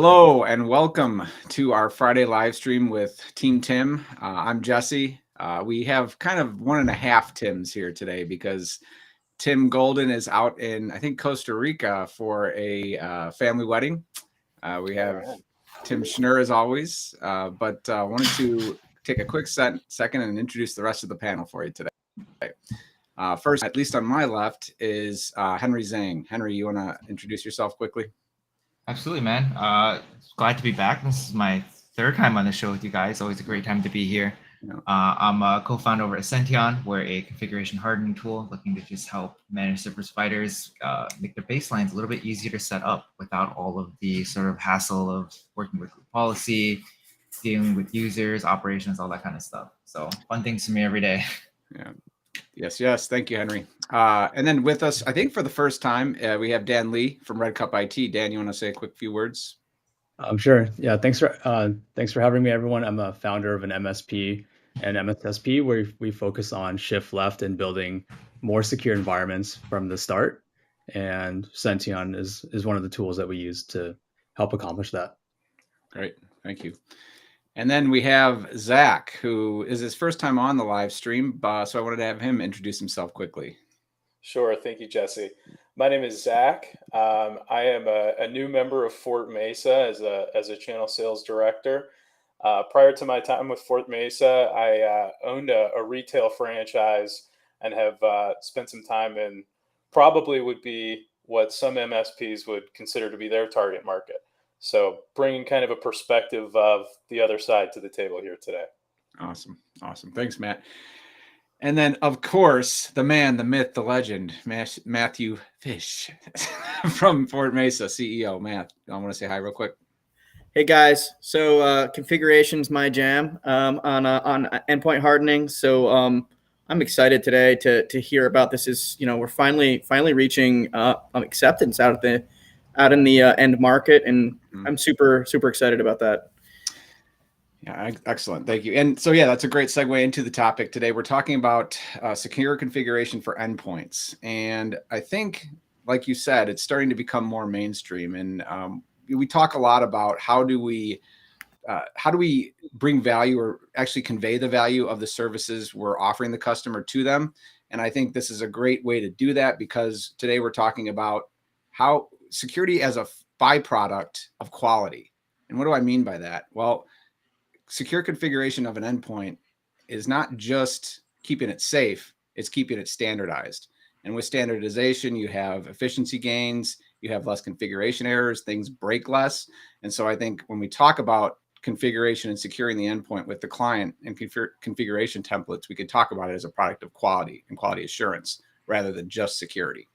Hello and welcome to our Friday live stream with Team Tim. I'm Jesse. We have kind of one and a half Tims here today because Tim Golden is out in, I think, Costa Rica for a family wedding. We have Tim Schnur as always, but wanted to take a quick second and introduce the rest of the panel for you today. First, at least on my left, is Henry Zhang. Henry, you want to introduce yourself quickly? Absolutely, man. Glad to be back. This is my third time on the show with you guys. Always a great time to be here. Yeah. I'm a co-founder over at Sention. We're a configuration hardening tool looking to just help managed service providers make their baselines a little bit easier to set up without all of the sort of hassle of working with policy, dealing with users, operations, all that kind of stuff. So fun things for me every day. Yeah. Yes. Thank you, Henry. And then with us, I think for the first time, we have Dan Lee from Red Cup IT. Dan, you want to say a quick few words? Sure. Yeah. Thanks for having me, everyone. I'm a founder of an MSP and MSSP where we focus on shift left and building more secure environments from the start. And Sention is one of the tools that we use to help accomplish that. Great. Thank you. And then we have Zach, who is his first time on the live stream. So I wanted to have him introduce himself quickly. Sure. Thank you, Jesse. My name is Zach. I am a new member of Fort Mesa as a channel sales director. Prior to my time with Fort Mesa, I owned a retail franchise and have spent some time in probably would be what some MSPs would consider to be their target market. So bringing kind of a perspective of the other side to the table here today. Awesome. Thanks, Matt. And then, of course, the man, the myth, the legend, Matthew Fish from Fort Mesa, CEO. Matt, I want to say hi real quick. Hey guys, so configuration's my jam on endpoint hardening. So I'm excited today to hear about this. Is we're finally reaching acceptance out in the end market, and I'm super excited about that. Yeah, excellent. Thank you. And so, yeah, that's a great segue into the topic today. We're talking about secure configuration for endpoints. And I think, like you said, it's starting to become more mainstream. And we talk a lot about how do we bring value or actually convey the value of the services we're offering the customer to them. And I think this is a great way to do that because today we're talking about how security as a byproduct of quality. And what do I mean by that? Well, secure configuration of an endpoint is not just keeping it safe, it's keeping it standardized. And with standardization, you have efficiency gains, you have less configuration errors, things break less. And so I think when we talk about configuration and securing the endpoint with the client and configuration templates, we can talk about it as a product of quality and quality assurance rather than just security.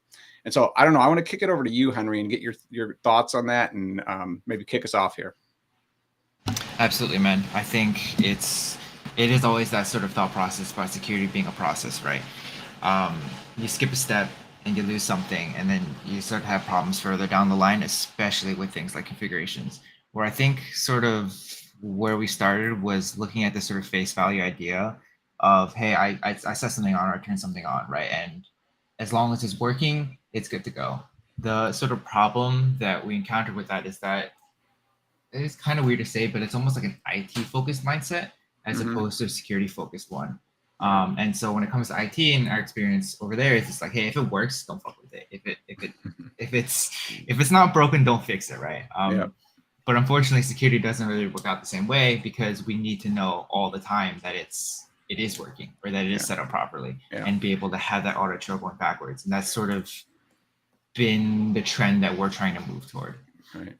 And so I don't know, I want to kick it over to you, Henry, and get your thoughts on that and maybe kick us off here. Absolutely, man. I think it is always that sort of thought process about security being a process, right? You skip a step and you lose something, and then you start to have problems further down the line, especially with things like configurations. Where I think sort of where we started was looking at this sort of face value idea of, hey, I set something on or I turn something on, right? And as long as it's working, it's good to go. The sort of problem that we encountered with that is that it's kind of weird to say, but it's almost like an IT-focused mindset as opposed to a security-focused one. And so when it comes to IT and our experience over there, it's just like, hey, if it works, don't fuck with it. If it's not broken, don't fix it, right? But unfortunately, security doesn't really work out the same way because we need to know all the time that it is working or that it is set up properly and be able to have that audit trail going backwards. And that's sort of been the trend that we're trying to move toward. Right.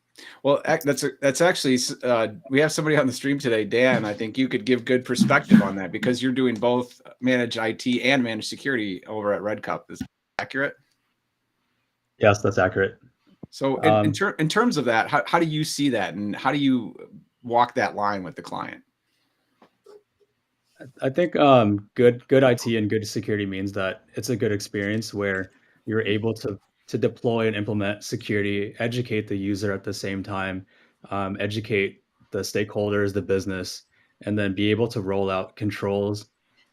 Well, that's actually we have somebody on the stream today, Dan. I think you could give good perspective on that because you're doing both managed IT and managed security over at Red Cup. Is that accurate? Yes, that's accurate. So in terms of that, how do you see that, and how do you walk that line with the client? I think good IT and good security means that it's a good experience where you're able to deploy and implement security, educate the user at the same time, educate the stakeholders, the business, and then be able to roll out controls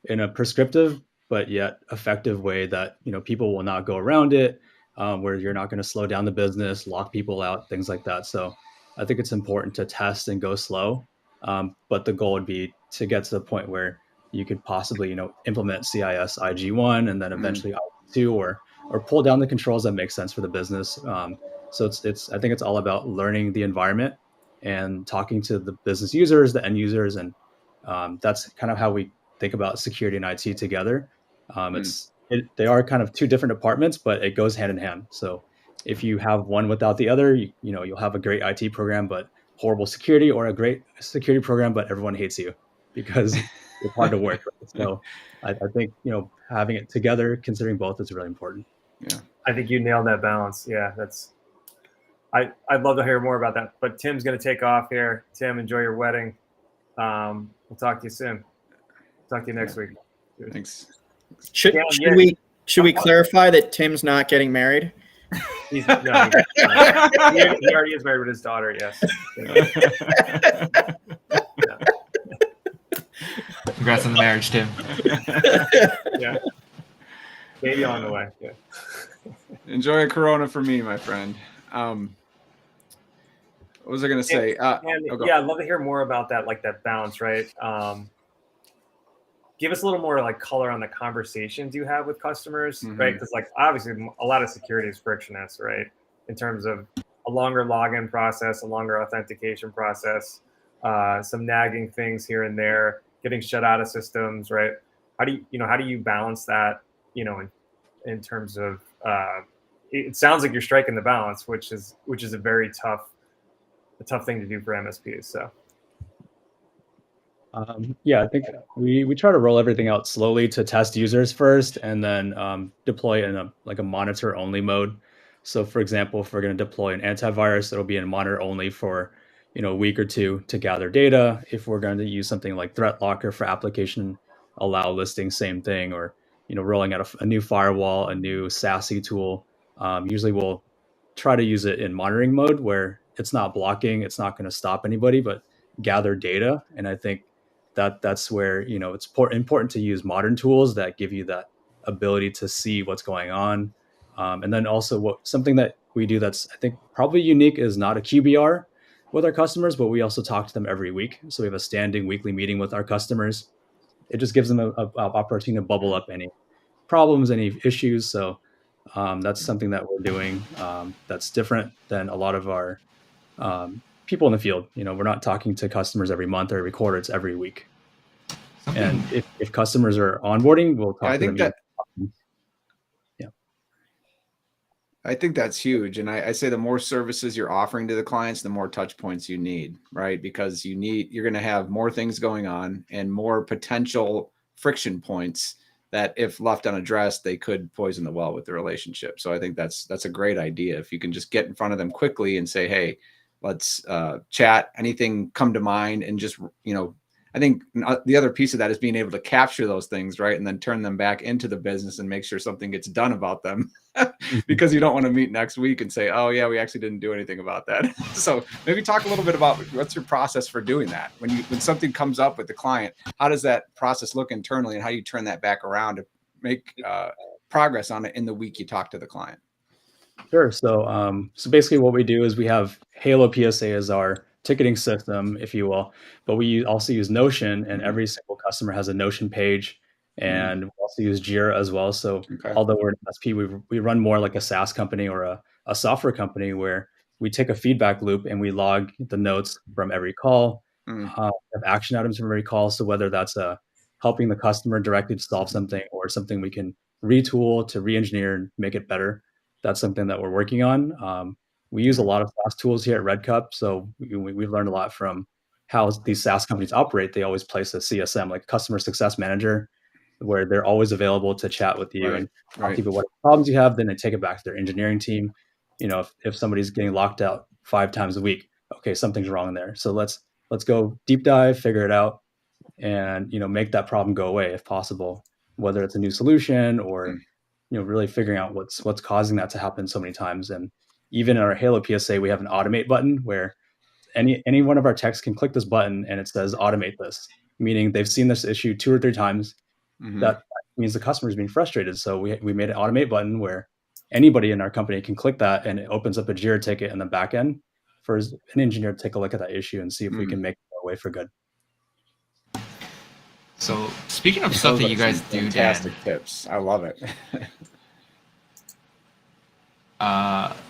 in a prescriptive but yet effective way that people will not go around it, where you're not going to slow down the business, lock people out, things like that. So I think it's important to test and go slow. But the goal would be to get to the point where you could possibly, implement CIS IG1 and then eventually IG2 or pull down the controls that make sense for the business. So I think it's all about learning the environment and talking to the business users, the end users, and that's kind of how we think about security and IT together. They are kind of two different departments, but it goes hand in hand. So if you have one without the other, you'll have a great IT program but horrible security, or a great security program but everyone hates you because it's hard to work. Right? So I think having it together, considering both, is really important. Yeah, I think you nailed that balance. Yeah, I'd love to hear more about that. But Tim's going to take off here. Tim, enjoy your wedding. We'll talk to you soon. Talk to you next week. Thanks. Should we clarify that Tim's not getting married? He already is married with his daughter. Yes. Congrats on the marriage, Tim. Yeah. Baby on the way. Yeah. Enjoy a Corona for me, my friend. What was I going to say? Yeah, I'd love to hear more about that, like that balance, right? Give us a little more like color on the conversations you have with customers, right? Because like obviously a lot of security is frictionless, right? In terms of a longer login process, a longer authentication process, some nagging things here and there, getting shut out of systems, right? How do you balance that, in terms of it sounds like you're striking the balance, which is a very tough thing to do for MSPs. So. I think we try to roll everything out slowly to test users first, and then deploy in a monitor only mode. So, for example, if we're going to deploy an antivirus, it'll be in monitor only for a week or two to gather data. If we're going to use something like Threat Locker for application allow listing, same thing. Or rolling out a new firewall, a new SASE tool. Usually, we'll try to use it in monitoring mode where it's not blocking, it's not going to stop anybody, but gather data. And I think that's where it's important to use modern tools that give you that ability to see what's going on. And then also something that we do that's I think probably unique is not a QBR with our customers, but we also talk to them every week. So we have a standing weekly meeting with our customers. It just gives them a opportunity to bubble up any problems, any issues. So that's something that we're doing that's different than a lot of our people in the field. We're not talking to customers every month or every quarter, it's every week. And if customers are onboarding, we'll talk to them. I think that's huge. And I say the more services you're offering to the clients, the more touch points you need, right? Because you're going to have more things going on and more potential friction points that if left unaddressed, they could poison the well with the relationship. So I think that's a great idea. If you can just get in front of them quickly and say, hey, let's chat, anything come to mind, and just, I think the other piece of that is being able to capture those things, right? And then turn them back into the business and make sure something gets done about them because you don't want to meet next week and say, oh yeah, we actually didn't do anything about that. So maybe talk a little bit about what's your process for doing that. When something comes up with the client, how does that process look internally, and how do you turn that back around to make progress on it in the week you talk to the client? Sure. So basically what we do is we have Halo PSA as our ticketing system, if you will, but we also use Notion, and every single customer has a Notion page, and we also use Jira as well. So although we're an MSP, we run more like a SaaS company or a software company where we take a feedback loop and we log the notes from every call, have action items from every call. So whether that's helping the customer directly to solve something or something we can retool to re-engineer and make it better, that's something that we're working on. We use a lot of SaaS tools here at Red Cup, so we've learned a lot from how these SaaS companies operate. They always place a CSM, like customer success manager, where they're always available to chat with you and talk to you about what problems you have. Then they take it back to their engineering team. If somebody's getting locked out 5 times a week, okay, something's wrong there. So let's go deep dive, figure it out, and make that problem go away if possible. Whether it's a new solution or really figuring out what's causing that to happen so many times. And even in our Halo PSA, we have an automate button where any one of our techs can click this button and it says automate this, meaning they've seen this issue 2 or 3 times. That means the customer is being frustrated. So we made an automate button where anybody in our company can click that, and it opens up a Jira ticket in the back end. for an engineer to take a look at that issue and see if we can make it go away for good. So speaking of stuff that you guys do, fantastic Dan, tips. I love it.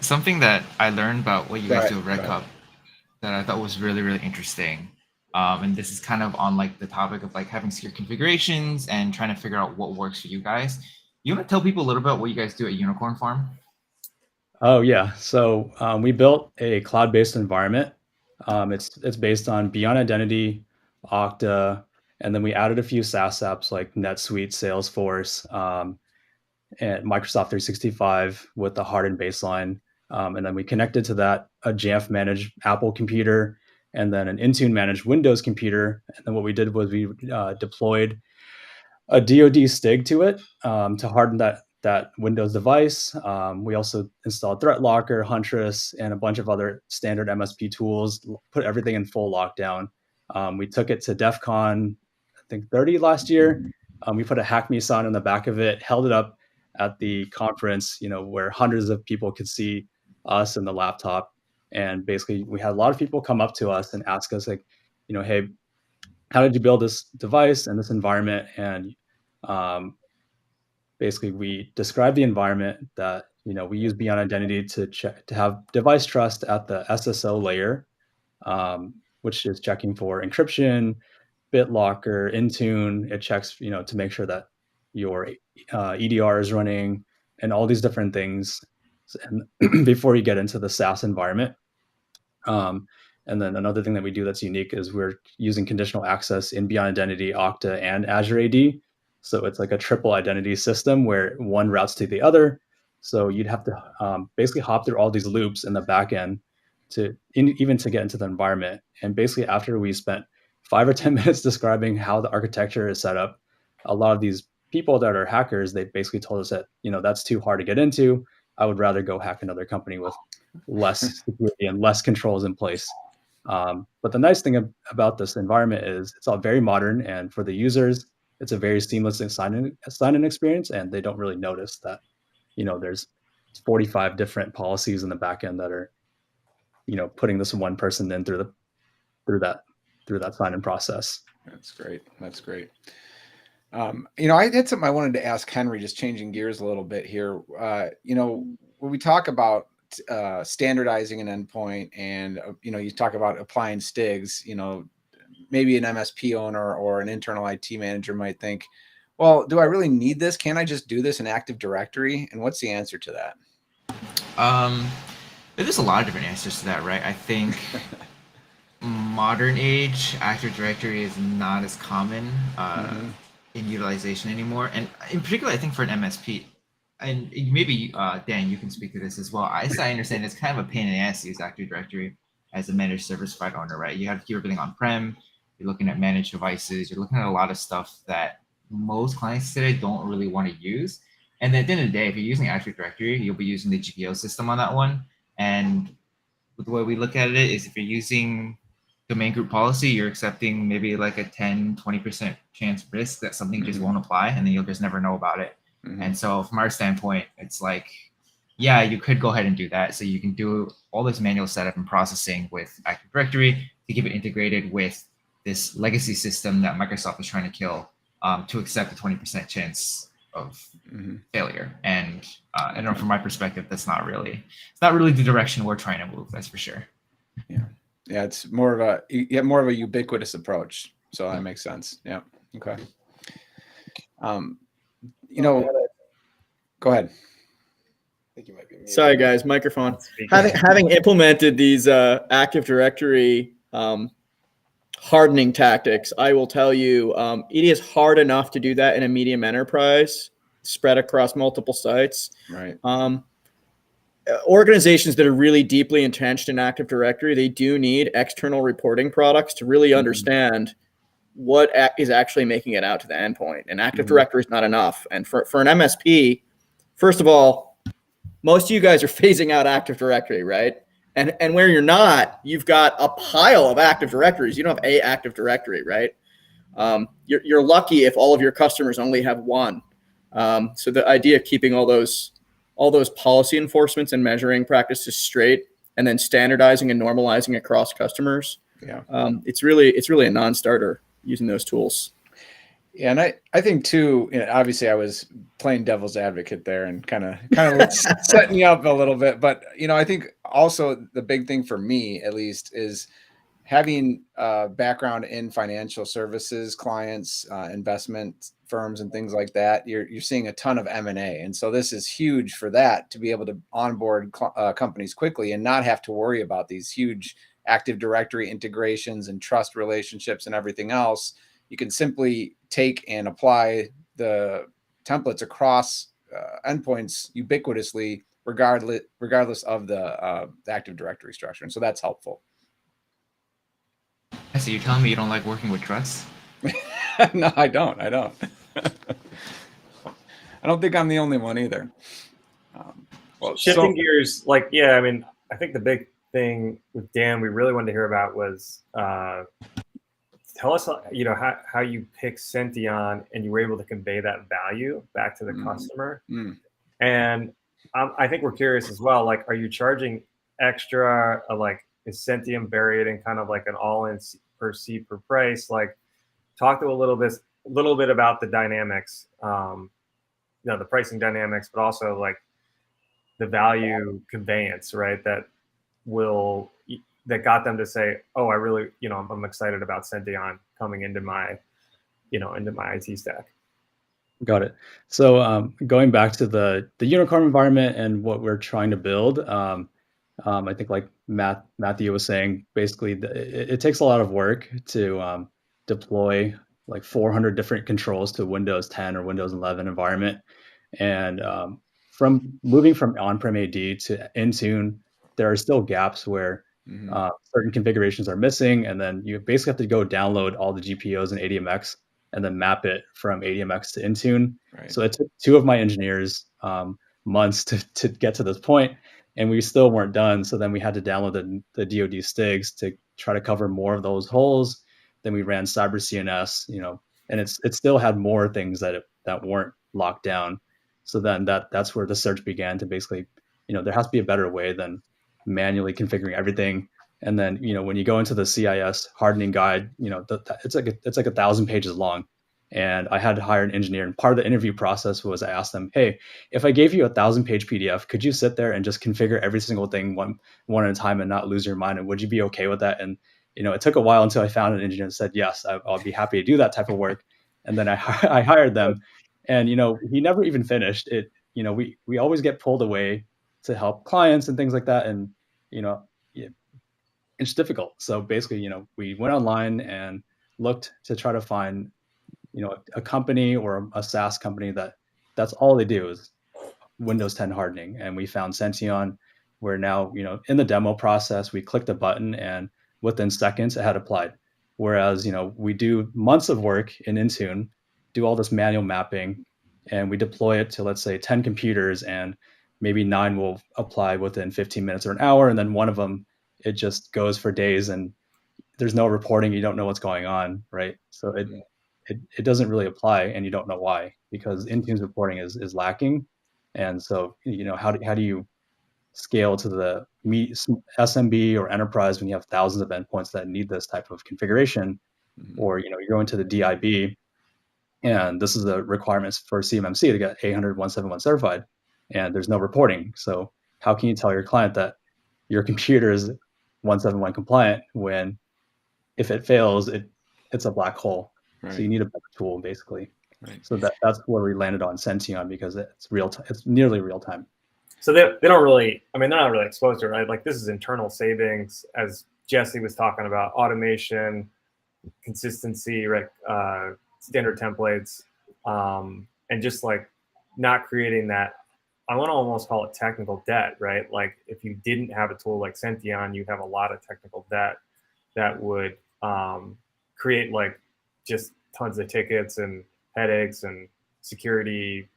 something that I learned about what you guys do at Red Right. Cup that I thought was really, really interesting. And this is kind of on like the topic of like having secure configurations and trying to figure out what works for you guys. You want to tell people a little bit what you guys do at Unicorn Farm? Oh yeah, so we built a cloud-based environment. It's based on Beyond Identity, Okta, and then we added a few SaaS apps like NetSuite, Salesforce, and Microsoft 365 with the hardened baseline. And then we connected to that a Jamf managed Apple computer and then an Intune managed Windows computer. And then what we did was we deployed a DoD STIG to it to harden that Windows device. We also installed Threat Locker, Huntress, and a bunch of other standard MSP tools, put everything in full lockdown. We took it to DEF CON, I think 30 last year. We put a Hack Me sign on the back of it, held it up at the conference, where hundreds of people could see us and the laptop. And basically, we had a lot of people come up to us and ask us, like, hey, how did you build this device and this environment? And basically, we describe the environment that we use Beyond Identity to have device trust at the SSO layer, which is checking for encryption, BitLocker, Intune. It checks to make sure that your EDR is running and all these different things, and before you get into the SaaS environment. And then another thing that we do that's unique is we're using conditional access in Beyond Identity, Okta, and Azure AD. So it's like a triple identity system where one routes to the other. So you'd have to basically hop through all these loops in the back end even to get into the environment. And basically after we spent 5 or 10 minutes describing how the architecture is set up, a lot of these people that are hackers, they basically told us that, that's too hard to get into. I would rather go hack another company with less security and less controls in place. But the nice thing about this environment is it's all very modern, and for the users, it's a very seamless sign-in experience, and they don't really notice that, there's 45 different policies in the back end that are, putting this one person in through that sign-in process. That's great. That's great. I had something I wanted to ask Henry, just changing gears a little bit here. When we talk about standardizing an endpoint and, you talk about applying STIGs, maybe an MSP owner or an internal IT manager might think, well, do I really need this? Can't I just do this in Active Directory? And what's the answer to that? There's a lot of different answers to that, right? I think modern age Active Directory is not as common in utilization anymore. And in particular, I think for an MSP, and maybe Dan, you can speak to this as well. I understand it's kind of a pain in the ass to use Active Directory as a managed service provider owner, right? You have to keep everything on-prem. You're looking at managed devices. You're looking at a lot of stuff that most clients today don't really want to use. And at the end of the day, if you're using Active Directory, you'll be using the GPO system on that one. And the way we look at it is if you're using domain group policy, you're accepting maybe like a 10, 20% chance risk that something just won't apply, and then you'll just never know about it. And so from our standpoint, it's like, yeah, you could go ahead and do that. So you can do all this manual setup and processing with Active Directory to keep it integrated with this legacy system that Microsoft is trying to kill, to accept a 20% chance of failure. And I know from my perspective, it's not really the direction we're trying to move. That's for sure. Yeah, it's more of a ubiquitous approach. So that makes sense. Yeah. Okay. Go ahead. I think you might be muted. Sorry, guys, microphone. Having implemented these Active Directory hardening tactics, I will tell you, it is hard enough to do that in a medium enterprise spread across multiple sites. Right. Organizations that are really deeply entrenched in Active Directory, they do need external reporting products to really understand what is actually making it out to the endpoint. And Active Directory is not enough. And for an MSP, first of all, most of you guys are phasing out Active Directory, right? And where you're not, you've got a pile of Active Directories. You don't have a Active Directory, right? You're lucky if all of your customers only have one. So the idea of keeping all those policy enforcements and measuring practices straight and then standardizing and normalizing across customers. Yeah. It's really a non-starter using those tools. Yeah, and I think too, obviously I was playing devil's advocate there and kind of setting you up a little bit, but I think also the big thing for me at least is having a background in financial services clients, investment firms and things like that. You're seeing a ton of M&A, and so this is huge for that, to be able to onboard companies quickly and not have to worry about these huge Active Directory integrations and trust relationships and everything else. You can simply take and apply the templates across endpoints ubiquitously, regardless of the Active Directory structure. And so that's helpful. So you're telling me you don't like working with trust? No, I don't. I don't think I'm the only one either. Shifting gears, I think the big thing with Dan we really wanted to hear about was tell us, how you picked Sention and you were able to convey that value back to the customer. And I think we're curious as well, are you charging extra, is Sention varied in kind of like an all-in per seat per price? Talk to a little bit about the dynamics, the pricing dynamics, but also the value conveyance, right? That got them to say, oh, I really, I'm excited about Sention coming into my IT stack. Got it. So going back to the unicorn environment and what we're trying to build, I think like Matthew was saying, basically it takes a lot of work to deploy 400 different controls to Windows 10 or Windows 11 environment. And from moving from on-prem AD to Intune, there are still gaps where certain configurations are missing, and then you basically have to go download all the GPOs and ADMX and then map it from ADMX to Intune. Right. So it took two of my engineers months to get to this point, and we still weren't done. So then we had to download the DoD stigs to try to cover more of those holes. Then we ran Cyber CNS, and it still had more things that weren't locked down. So then that's where the search began to basically, there has to be a better way than manually configuring everything. And then, when you go into the CIS hardening guide, it's like 1,000 pages long. And I had to hire an engineer. And part of the interview process was I asked them, hey, if I gave you 1,000-page PDF, could you sit there and just configure every single thing one at a time and not lose your mind? And would you be okay with that? And, it took a while until I found an engineer that said, yes, I'll be happy to do that type of work. And then I hired them. And, he never even finished it. We always get pulled away to help clients and things like that. And, it's difficult. So basically, we went online and looked to try to find, a company or a SaaS company that's all they do is Windows 10 hardening. And we found Sention. We're now, in the demo process, we clicked a button and within seconds it had applied. Whereas, we do months of work in Intune, do all this manual mapping, and we deploy it to, let's say, 10 computers, and maybe 9 will apply within 15 minutes or an hour. And then one of them, it just goes for days and there's no reporting. You don't know what's going on, right? So it doesn't really apply, and you don't know why, because Intune's reporting is lacking. And so, how do you scale to the SMB or enterprise when you have thousands of endpoints that need this type of configuration? Or, you go into the DIB, and this is the requirements for CMMC to get 800.171 certified, and there's no reporting. So how can you tell your client that your computer is 171 compliant when if it fails, it's a black hole? Right. So you need a better tool, basically. Right. So that's where we landed on Sention, because it's real time. It's nearly real time. So they don't really, they're not really exposed to it, right? This is internal savings, as Jesse was talking about, automation, consistency, right? Standard templates, and just not creating that, I want to almost call it technical debt, right? If you didn't have a tool like Sention, you'd have a lot of technical debt that would create just tons of tickets and headaches and security,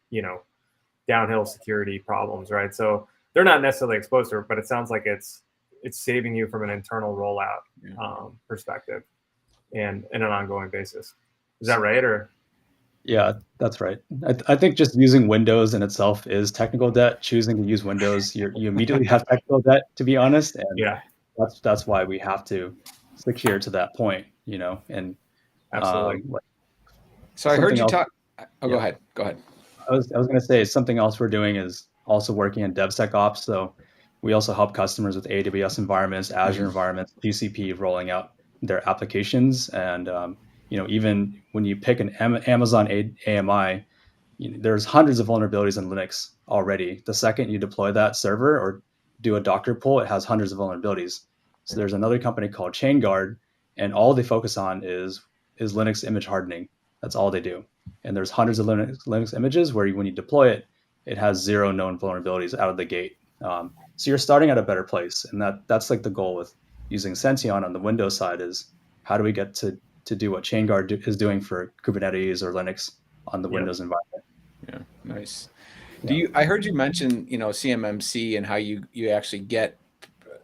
downhill security problems, right? So they're not necessarily exposed to it, but it sounds like it's saving you from an internal rollout perspective and an ongoing basis. Is that right? Or Yeah, that's right. I think just using Windows in itself is technical debt. Choosing to use Windows, you immediately have technical debt, to be honest, and Yeah, that's why we have to secure to that point, and absolutely. like So I heard something you else. talk. Oh, go Yeah, ahead. Go ahead. I was going to say something else we're doing is also working in DevSecOps. So we also help customers with AWS environments, Azure environments, GCP rolling out their applications, and even when you pick an Amazon AMI, there's hundreds of vulnerabilities in Linux already. The second you deploy that server or do a Docker pull, it has hundreds of vulnerabilities. So there's another company called ChainGuard, and all they focus on is Linux image hardening. That's all they do. And there's hundreds of Linux images where when you deploy it, it has zero known vulnerabilities out of the gate. So you're starting at a better place, and that's like the goal with using Sension on the Windows side is how do we get to do what ChainGuard is doing for Kubernetes or Linux on the Yep. Windows environment. Yeah, nice. Yeah. I heard you mention, CMMC and how you actually get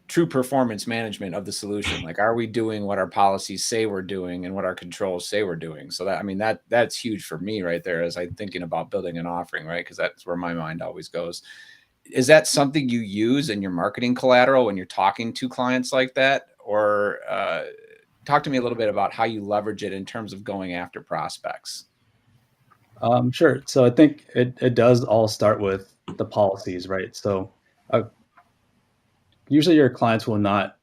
true performance management of the solution. Like, are we doing what our policies say we're doing and what our controls say we're doing? So that's huge for me right there as I'm thinking about building an offering, right? Because that's where my mind always goes. Is that something you use in your marketing collateral when you're talking to clients like that? Or talk to me a little bit about how you leverage it in terms of going after prospects. Sure. So I think it does all start with the policies, right? So uh, usually your clients will not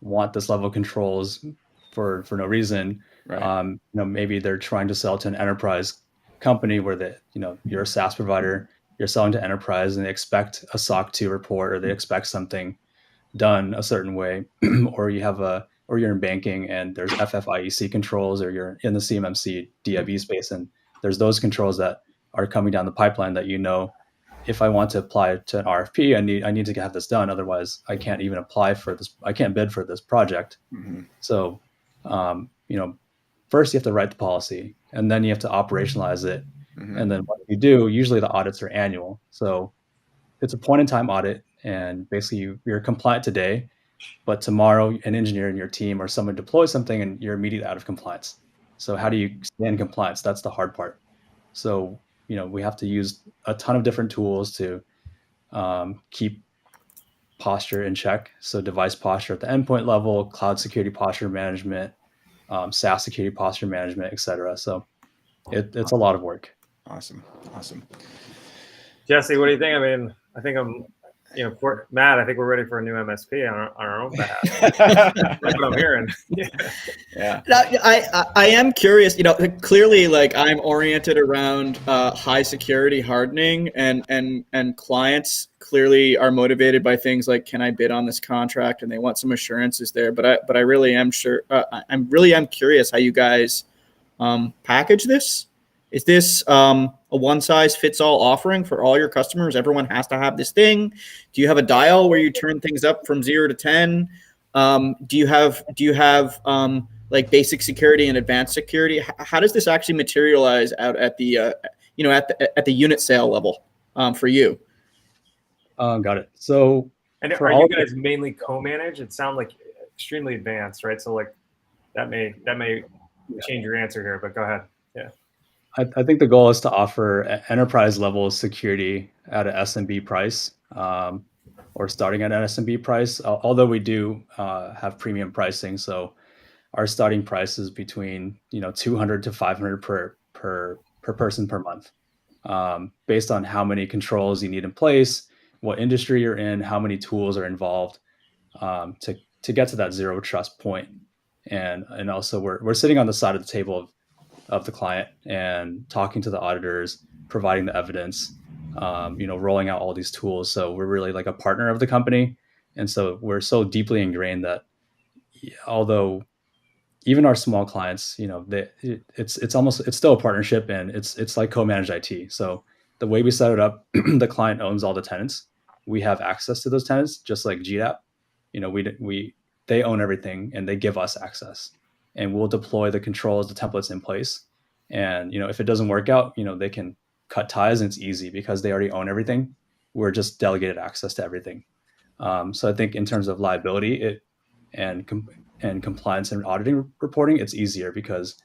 want this level of controls for no reason. Right. Maybe they're trying to sell to an enterprise company where you're a SaaS provider, you're selling to enterprise, and they expect a SOC 2 report or they expect something done a certain way, or you're in banking and there's FFIEC controls, or you're in the CMMC DIB space and there's those controls that are coming down the pipeline that if I want to apply to an RFP, I need to have this done. Otherwise, I can't even apply for this. I can't bid for this project. Mm-hmm. So, first you have to write the policy, and then you have to operationalize it. Mm-hmm. And then what you do, usually the audits are annual. So it's a point in time audit, and basically you're compliant today, but tomorrow an engineer in your team or someone deploys something and you're immediately out of compliance. So how do you stay in compliance? That's the hard part. So we have to use a ton of different tools to keep posture in check. So device posture at the endpoint level, cloud security posture management, SaaS security posture management, etc. So it's a lot of work. Awesome. Jesse, what do you think? I mean, I think for Matt, I think we're ready for a new MSP on our own behalf. That's what I'm hearing. Yeah. I am curious. Clearly, like I'm oriented around high security hardening, and clients clearly are motivated by things like, can I bid on this contract, and they want some assurances there. But I really am sure. I'm curious how you guys package this. Is this a one-size-fits-all offering for all your customers? Everyone has to have this thing. Do you have a dial where you turn things up from 0 to 10? Do you have like basic security and advanced security? How does this actually materialize out at the at the unit sale level for you? Got it. So, and for are all you guys mainly co-manage? It sounds like extremely advanced, right? So like that may change your answer here, but go ahead. Yeah. I think the goal is to offer enterprise level security at an SMB price, or starting at an SMB price. Although we do have premium pricing, so our starting price is between 200 to 500 per person per month, based on how many controls you need in place, what industry you're in, how many tools are involved, to get to that zero trust point. And also we're sitting on the side of the table of the client and talking to the auditors, providing the evidence, rolling out all these tools. So we're really like a partner of the company. And so we're so deeply ingrained that although even our small clients, it's still a partnership, and it's like co-managed IT. So the way we set it up, the client owns all the tenants. We have access to those tenants, just like GDAP. They own everything and they give us access, and we'll deploy the controls, the templates in place. And if it doesn't work out, they can cut ties, and it's easy because they already own everything. We're just delegated access to everything. So I think in terms of liability, and compliance and auditing reporting, it's easier because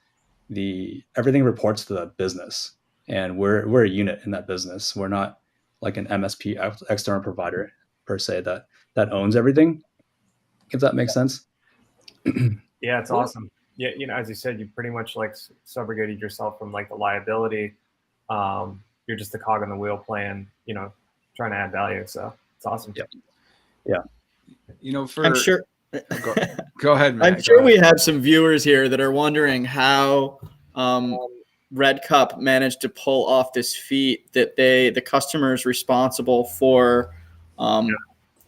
everything reports to the business, and we're a unit in that business. We're not like an MSP external provider per se that owns everything, if that makes sense. Yeah, it's awesome. Yeah, as you said, you pretty much like subrogated yourself from like the liability. You're just the cog in the wheel playing, trying to add value. So it's awesome. Yeah. I'm sure. Go ahead, Matt. I'm sure we have some viewers here that are wondering how Red Cup managed to pull off this feat that the customer is responsible for,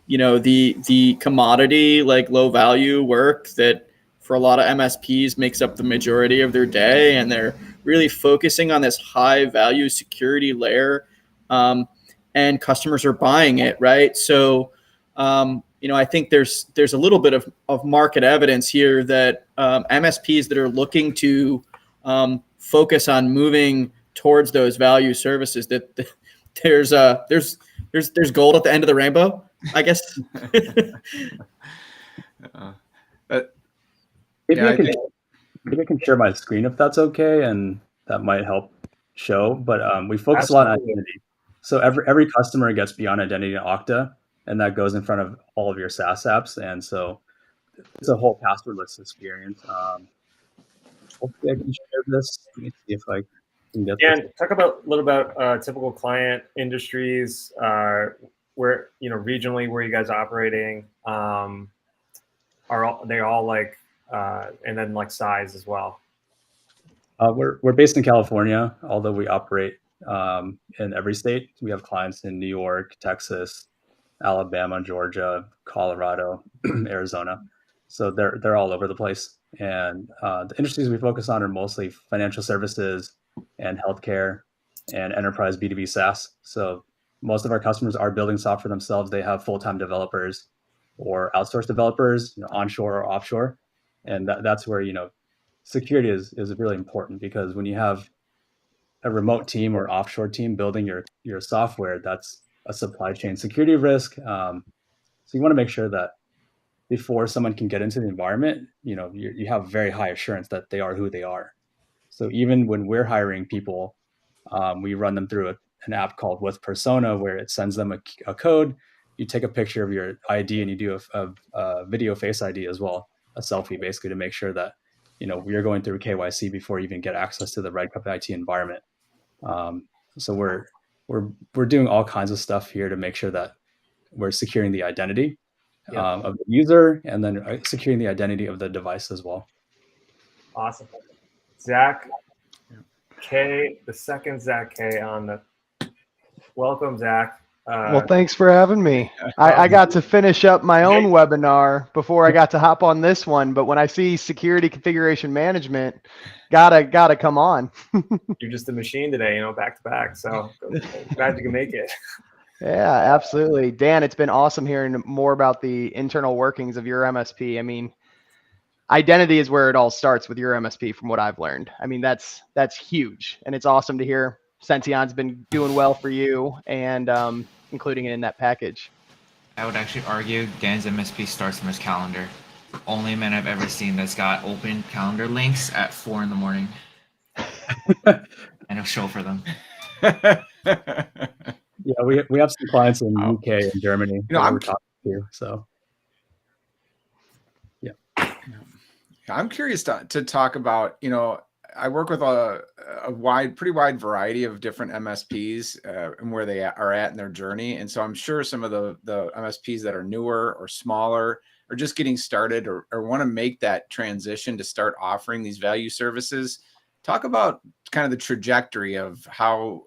the commodity, like low value work that for a lot of MSPs makes up the majority of their day, and they're really focusing on this high value security layer, and customers are buying it, right? So I think there's a little bit of market evidence here that MSPs that are looking to focus on moving towards those value services, that there's gold at the end of the rainbow, I guess. Maybe I can share my screen if that's okay, and that might help show. But we focus a lot on identity. So every customer gets beyond identity in Okta, and that goes in front of all of your SaaS apps. And so it's a whole passwordless experience. Hopefully I can share this. Let me see if I can get this. And talk a little about typical client industries, where, regionally, where you guys are operating. Are they all like, and then like size as well? We're based in California, although we operate in every state. We have clients in New York, Texas, Alabama, Georgia, Colorado, Arizona. So they're all over the place. And the industries we focus on are mostly financial services and healthcare and enterprise B2B SaaS. So most of our customers are building software themselves. They have full-time developers or outsourced developers, onshore or offshore. And that's where, security is really important, because when you have a remote team or offshore team building your software, that's a supply chain security risk. So you want to make sure that before someone can get into the environment, you have very high assurance that they are who they are. So even when we're hiring people, we run them through an app called With Persona, where it sends them a code. You take a picture of your ID and you do a video face ID as well, a selfie, basically, to make sure that you're going through KYC before you even get access to the Red Cupit IT environment. So we're doing all kinds of stuff here to make sure that we're securing the identity of the user, and then securing the identity of the device as well. Awesome. Zach K, the second Zach K on the. Welcome, Zach. Well, thanks for having me. I got to finish up my own webinar before I got to hop on this one, but when I see security configuration management, gotta come on. You're just a machine today, back to back. So glad you can make it. Yeah, absolutely. Dan, it's been awesome hearing more about the internal workings of your MSP. I mean, identity is where it all starts with your MSP, from what I've learned. I mean, that's huge, and it's awesome to hear Sention's been doing well for you, and including it in that package. I would actually argue Dan's MSP starts from his calendar. Only man I've ever seen that's got open calendar links at 4 a.m. and he'll show for them. Yeah, we have some clients in the UK and Germany that we're talking to. So yeah. I'm curious to talk about, I work with a pretty wide variety of different MSPs and where they are at in their journey. And so I'm sure some of the MSPs that are newer or smaller or just getting started or want to make that transition to start offering these value services. Talk about kind of the trajectory of how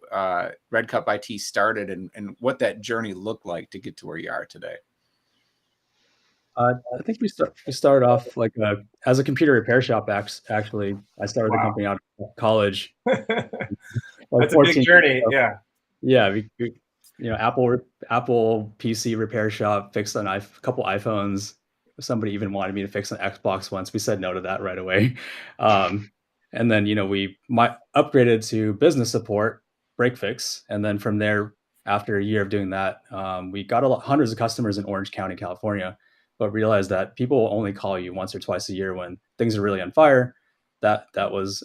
Red Cup IT started and what that journey looked like to get to where you are today. I think we started off like as a computer repair shop. Actually, I started the company out of college. That's a big journey. Yeah. Yeah. Apple PC repair shop, fixed a couple iPhones. Somebody even wanted me to fix an Xbox once. We said no to that right away. And then, we upgraded to business support, break fix. And then from there, after a year of doing that, we got hundreds of customers in Orange County, California, but realized that people will only call you once or twice a year when things are really on fire. that was,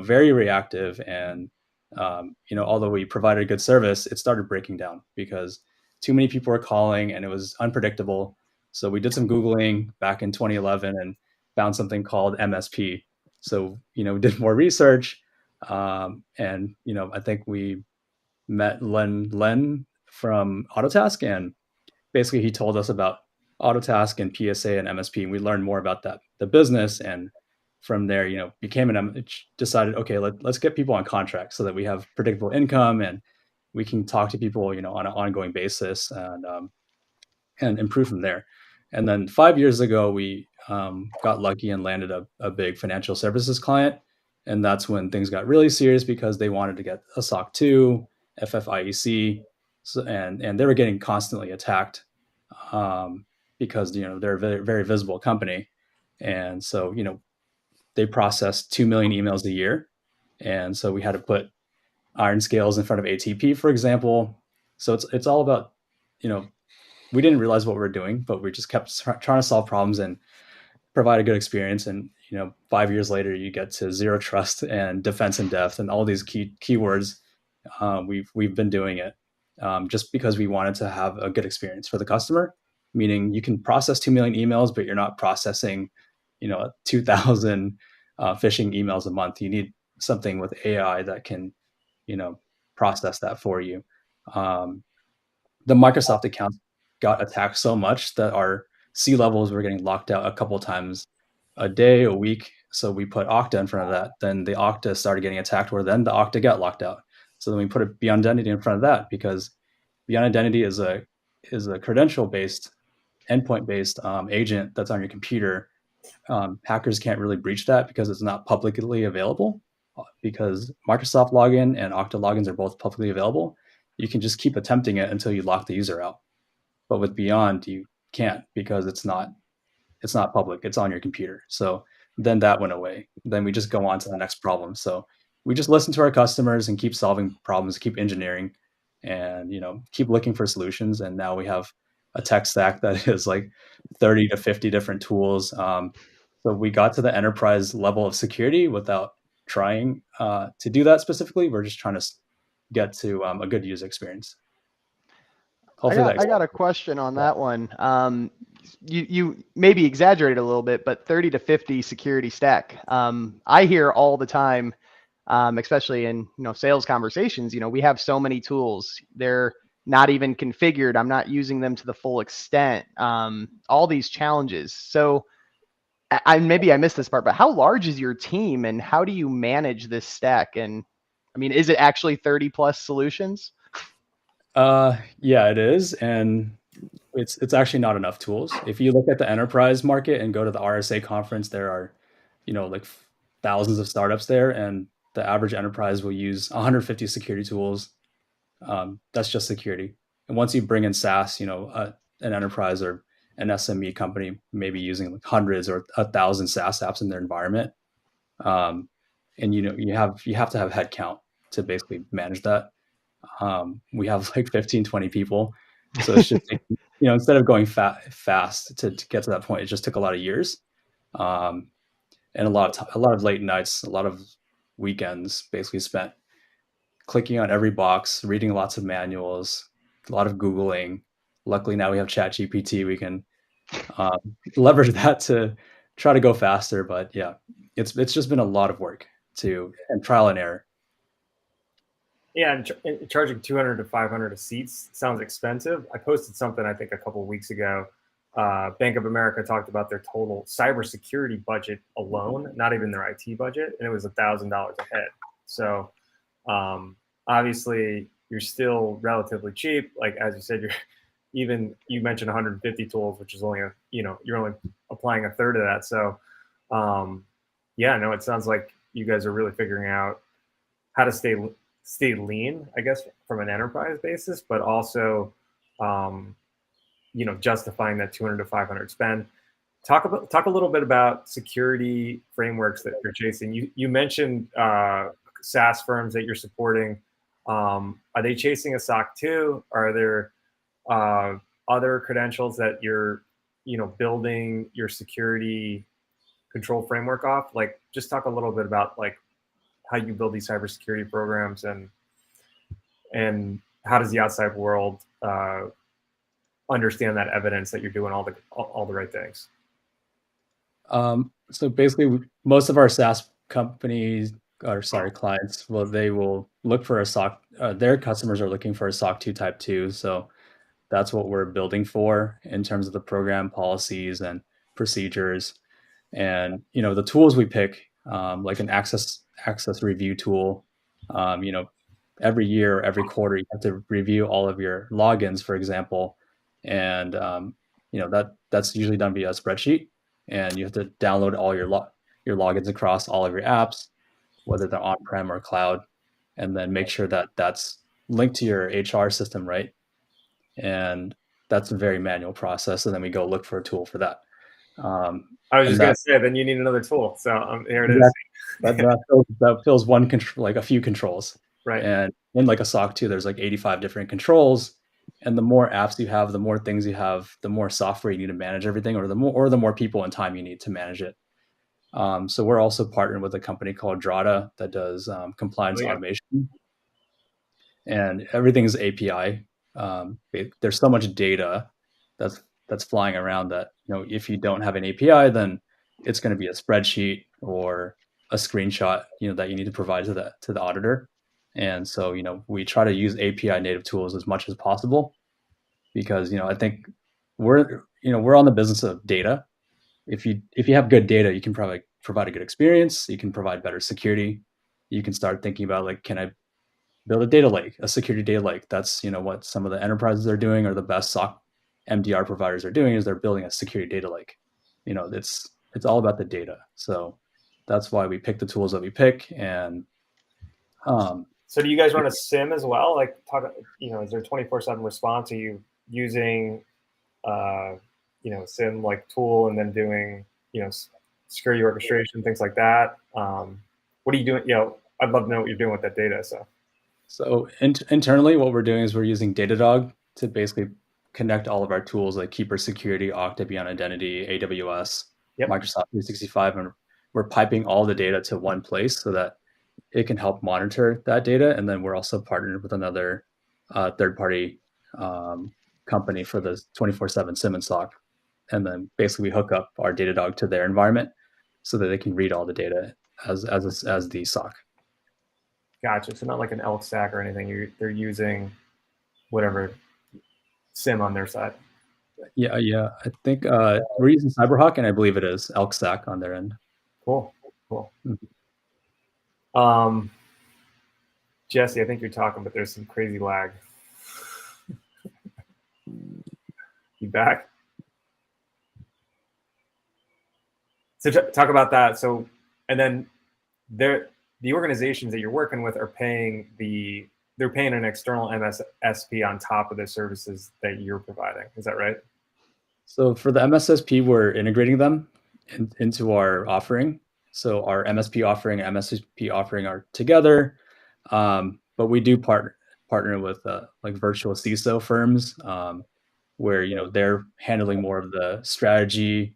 very reactive. And, although we provided a good service, it started breaking down because too many people were calling and it was unpredictable. So we did some Googling back in 2011 and found something called MSP. So, we did more research. And, I think we met Len from Autotask, and basically he told us about Autotask and PSA and MSP, and we learned more about the business. And from there, became decided, okay, let's get people on contract so that we have predictable income and we can talk to people, on an ongoing basis, and improve from there. And then 5 years ago, we got lucky and landed a big financial services client. And that's when things got really serious because they wanted to get a SOC 2, FFIEC, and they were getting constantly attacked, because they're a very, very visible company. And so they processed 2 million emails a year. And so we had to put iron scales in front of ATP, for example. So it's all about, we didn't realize what we were doing, but we just kept trying to solve problems and provide a good experience. And 5 years later, you get to zero trust and defense in depth and all these keywords. We've been doing it, just because we wanted to have a good experience for the customer. Meaning, you can process 2 million emails, but you're not processing 2,000 phishing emails a month. You need something with AI that can process that for you. The Microsoft accounts got attacked so much that our C-levels were getting locked out a couple times a day, a week. So we put Okta in front of that. Then the Okta started getting attacked, where then the Okta got locked out. So then we put a Beyond Identity in front of that, because Beyond Identity is a credential-based, endpoint-based agent that's on your computer. Hackers can't really breach that because it's not publicly available. Because Microsoft login and Okta logins are both publicly available, you can just keep attempting it until you lock the user out. But with Beyond, you can't, because it's not public. It's on your computer. So then that went away. Then we just go on to the next problem. So we just listen to our customers and keep solving problems, keep engineering, and keep looking for solutions. And now we have a tech stack that is like 30 to 50 different tools. So we got to the enterprise level of security without trying to do that specifically. We're just trying to get to a good user experience. Hopefully I got a question on that one. You maybe exaggerated a little bit, but 30 to 50 security stack. I hear all the time, especially in sales conversations. We have so many tools. They're not even configured. I'm not using them to the full extent. All these challenges. So maybe I missed this part, but how large is your team and how do you manage this stack? And I mean, is it actually 30 plus solutions? Yeah, it is. And it's actually not enough tools. If you look at the enterprise market and go to the RSA conference, there are, like thousands of startups there, and the average enterprise will use 150 security tools. That's just security. And once you bring in SaaS, an enterprise or an SME company may be using like hundreds or 1,000 SaaS apps in their environment. And you have to have headcount to basically manage that. We have like 15, 20 people. So it's just, instead of going fast to get to that point, it just took a lot of years. And a lot of late nights, a lot of weekends basically spent clicking on every box, reading lots of manuals, a lot of Googling. Luckily now we have ChatGPT. We can leverage that to try to go faster. But yeah, it's just been a lot of work and trial and error. Yeah, and charging 200 to 500 a seats sounds expensive. I posted something, I think, a couple of weeks ago. Bank of America talked about their total cybersecurity budget alone, not even their IT budget, and it was $1,000 a head. So obviously, you're still relatively cheap. Like as you said, you mentioned 150 tools, which is only you're only applying a third of that. So yeah, no, it sounds like you guys are really figuring out how to stay lean, I guess, from an enterprise basis, but also, justifying that 200 to 500 spend. Talk a little bit about security frameworks that you're chasing. You mentioned SaaS firms that you're supporting. Are they chasing a SOC 2? Are there other credentials that you're, building your security control framework off. Like, just talk a little bit about like how you build these cybersecurity programs, and how does the outside world understand that evidence that you're doing all the right things. So basically, most of our SaaS companies, or sorry, clients, well, they will look for a SOC. Their customers are looking for a SOC 2 Type 2. So that's what we're building for in terms of the program policies and procedures. And the tools we pick, like an access review tool, every year, every quarter, you have to review all of your logins, for example, and that's usually done via a spreadsheet, and you have to download all your logins across all of your apps, whether they're on-prem or cloud, and then make sure that that's linked to your HR system, right? And that's a very manual process, and then we go look for a tool for that. I was just going to say, then you need another tool. So here it is. That fills one control, like a few controls. Right. And in like a SOC 2, there's like 85 different controls. And the more apps you have, the more things you have, the more software you need to manage everything, or the more people and time you need to manage it. So we're also partnered with a company called Drata that does compliance automation. And everything's API. There's so much data that's flying around that if you don't have an API, then it's going to be a spreadsheet or a screenshot that you need to provide to the auditor. And so we try to use API native tools as much as possible, because I think we're on the business of data. If you have good data, you can probably provide a good experience, you can provide better security, you can start thinking about, like, can I build a data lake, a security data lake? That's what some of the enterprises are doing, or the best SOC MDR providers are doing, is they're building a security data lake. It's all about the data. So that's why we pick the tools that we pick. And so do you guys run a SIM as well? Like, is there 24/7 response? Are you using SIM like tool and then doing security orchestration, things like that? What are you doing? I'd love to know what you're doing with that data. So internally, what we're doing is we're using Datadog to basically connect all of our tools like Keeper Security, Okta Beyond Identity, AWS, Microsoft 365, and we're piping all the data to one place so that it can help monitor that data. And then we're also partnered with another third-party company for the 24/7 SIM and SOC. And then basically we hook up our Datadog to their environment so that they can read all the data as the SOC. Gotcha. So not like an elk stack or anything. They're using whatever SIM on their side. Yeah. I think we're using CyberHawk, and I believe it is elk stack on their end. Cool. Mm-hmm. Jesse, I think you're talking, but there's some crazy lag. You back? So talk about that. So, and then the organizations that you're working with are paying an external MSSP on top of the services that you're providing. Is that right? So for the MSSP, we're integrating them into our offering. So our MSP offering and MSSP offering are together, but we do partner with like virtual CISO firms, where they're handling more of the strategy,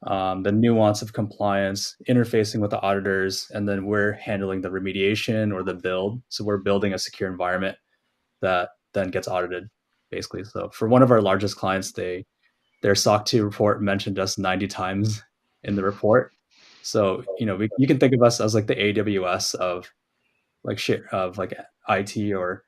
the nuance of compliance, interfacing with the auditors, and then we're handling the remediation or the build. So we're building a secure environment that then gets audited, basically. So for one of our largest clients, their SOC 2 report mentioned us 90 times in the report. So you can think of us as like the AWS of IT, or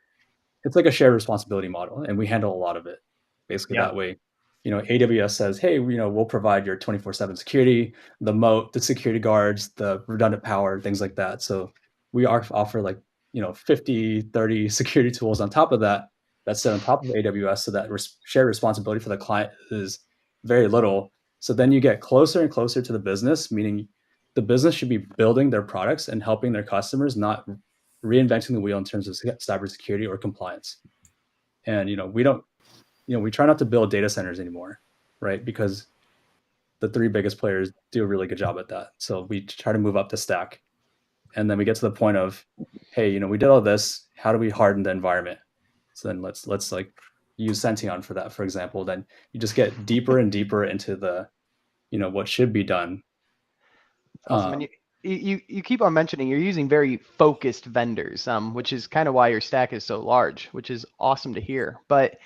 it's like a shared responsibility model, and we handle a lot of it basically that way. AWS says, hey, we'll provide your 24/7 security, the moat, the security guards, the redundant power, things like that. So we offer like 50, 30 security tools on top of that sit on top of AWS, so that shared responsibility for the client is very little. So then you get closer and closer to the business, meaning the business should be building their products and helping their customers, not reinventing the wheel in terms of cybersecurity or compliance. And we try not to build data centers anymore, right? Because the three biggest players do a really good job at that. So we try to move up the stack, and then we get to the point of, hey, we did all this. How do we harden the environment? So then let's like use Sention for that, for example. Then you just get deeper and deeper into the, what should be done. Awesome. And you keep on mentioning you're using very focused vendors, which is kind of why your stack is so large, which is awesome to hear. But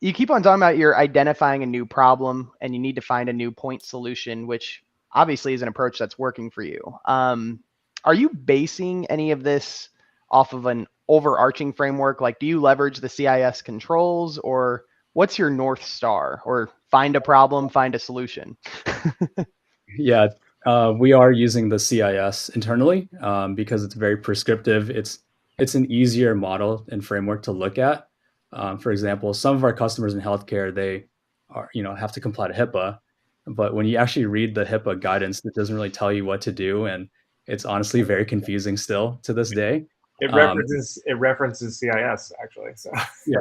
you keep on talking about you're identifying a new problem and you need to find a new point solution, which obviously is an approach that's working for you. Are you basing any of this off of an overarching framework? Like, do you leverage the CIS controls, or what's your North Star? Or find a problem, find a solution? Yeah, we are using the CIS internally because it's very prescriptive. It's an easier model and framework to look at. For example, some of our customers in healthcare, they are, have to comply to HIPAA, but when you actually read the HIPAA guidance, it doesn't really tell you what to do, and it's honestly very confusing still to this day. It references CIS actually. So yeah,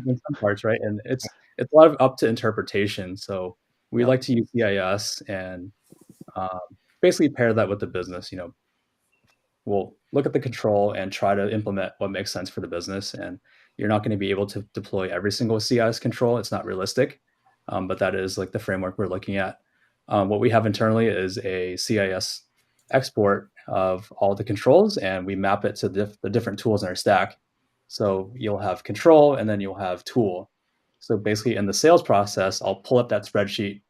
in some parts, right? And it's a lot of up to interpretation. So we like to use CIS and basically pair that with the business. We'll look at the control and try to implement what makes sense for the business. And you're not going to be able to deploy every single CIS control. It's not realistic, but that is like the framework we're looking at. What we have internally is a CIS export of all the controls, and we map it to the different tools in our stack. So you'll have control, and then you'll have tool. So basically in the sales process, I'll pull up that spreadsheet,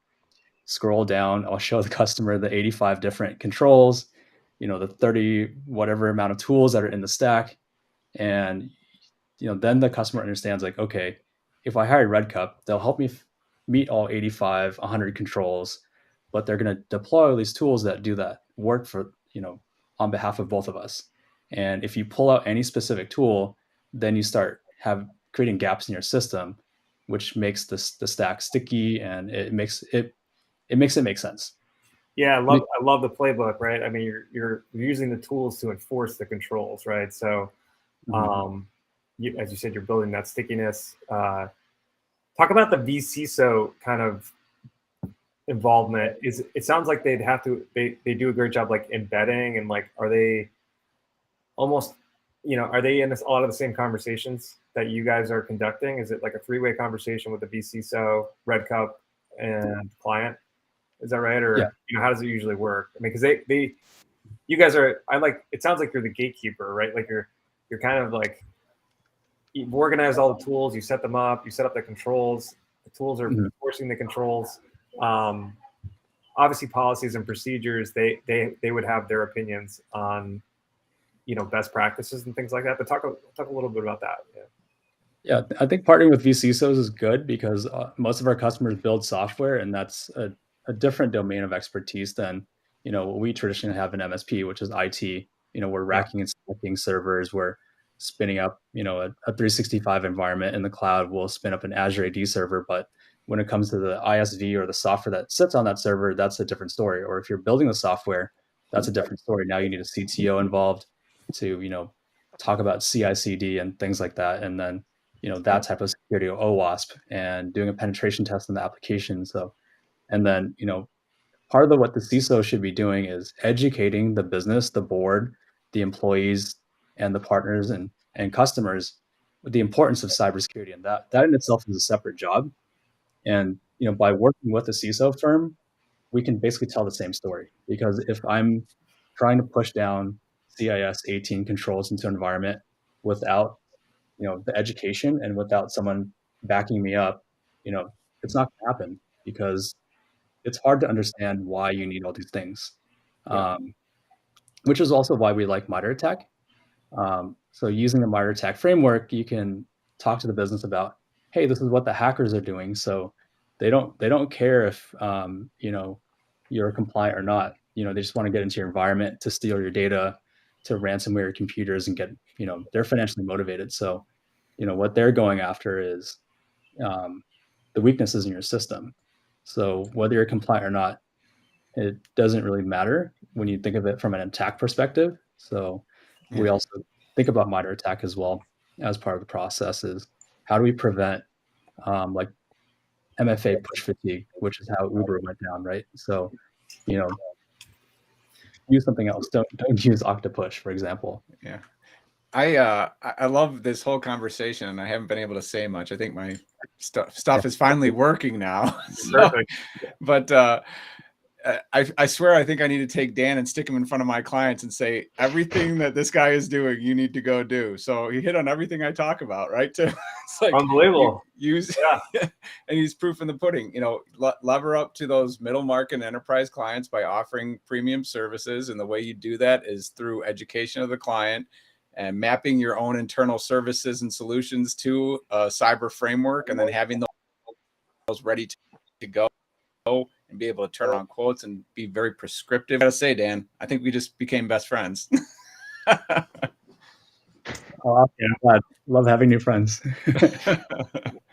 scroll down, I'll show the customer the 85 different controls, the 30 whatever amount of tools that are in the stack. And, then the customer understands like, okay, if I hire Red Cup, they'll help me meet all 85, 100 controls, but they're going to deploy all these tools that do that work for, on behalf of both of us. And if you pull out any specific tool, then you start creating gaps in your system, which makes the stack sticky, and it makes it make sense. Yeah, I love the playbook, right? I mean, you're using the tools to enforce the controls, right? So, as you said, you're building that stickiness. Talk about the vCISO kind of involvement. It sounds like they do a great job like embedding, and like, are they almost, are they in a lot of the same conversations that you guys are conducting? Is it like a three-way conversation with the vCISO, Red Cup, and client? Is that right? Or how does it usually work? I mean, because you guys are. It sounds like you're the gatekeeper, right? Like you're kind of like, you've organized all the tools, you set them up, you set up the controls. The tools are enforcing the controls. Obviously, policies and procedures. They would have their opinions on, best practices and things like that. But talk a little bit about that. Yeah, I think partnering with vCISOs is good because most of our customers build software, and that's a different domain of expertise than what we traditionally have in MSP, which is IT. We're racking and stacking servers, we're spinning up a 365 environment in the cloud. We'll spin up an Azure AD server, but when it comes to the ISV or the software that sits on that server, that's a different story. Or if you're building the software, that's a different story. Now you need a CTO involved to talk about CI/CD and things like that, and then that type of security, OWASP, and doing a penetration test in the application. So, and then, part of what the CISO should be doing is educating the business, the board, the employees, and the partners and customers with the importance of cybersecurity. And that in itself is a separate job. And, by working with a CISO firm, we can basically tell the same story. Because if I'm trying to push down CIS 18 controls into an environment without the education and without someone backing me up, it's not going to happen, because it's hard to understand why you need all these things, which is also why we like MITRE ATT&CK. So using the MITRE ATT&CK framework, you can talk to the business about, hey, this is what the hackers are doing. So they don't care if you're compliant or not. They just want to get into your environment to steal your data, to ransomware your computers, and get they're financially motivated. So what they're going after is the weaknesses in your system. So whether you're compliant or not, it doesn't really matter when you think of it from an attack perspective. So we also think about MITRE ATT&CK as well as part of the process. Is how do we prevent like MFA push fatigue, which is how Uber went down, right? So use something else. Don't use Octopush, for example. Yeah. I love this whole conversation, and I haven't been able to say much. I think my stuff is finally working now. So, but I swear, I think I need to take Dan and stick him in front of my clients and say, everything that this guy is doing, you need to go do. So he hit on everything I talk about, right? It's like unbelievable. Use, yeah. And he's proof in the pudding. Lever up to those middle market enterprise clients by offering premium services. And the way you do that is through education of the client and mapping your own internal services and solutions to a cyber framework, and then having those ready to go and be able to turn around quotes and be very prescriptive. I gotta say, Dan, I think we just became best friends. Oh, yeah, love having new friends. and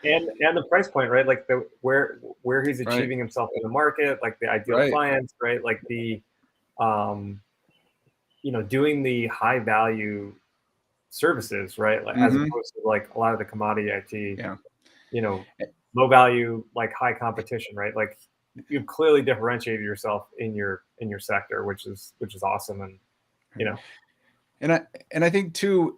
the price point, right? Like where he's achieving himself in the market, like the ideal clients, right? Like the doing the high value services, right? Like as opposed to like a lot of the commodity IT, low value, like high competition, right? Like you've clearly differentiated yourself in your sector, which is awesome. And And I think too,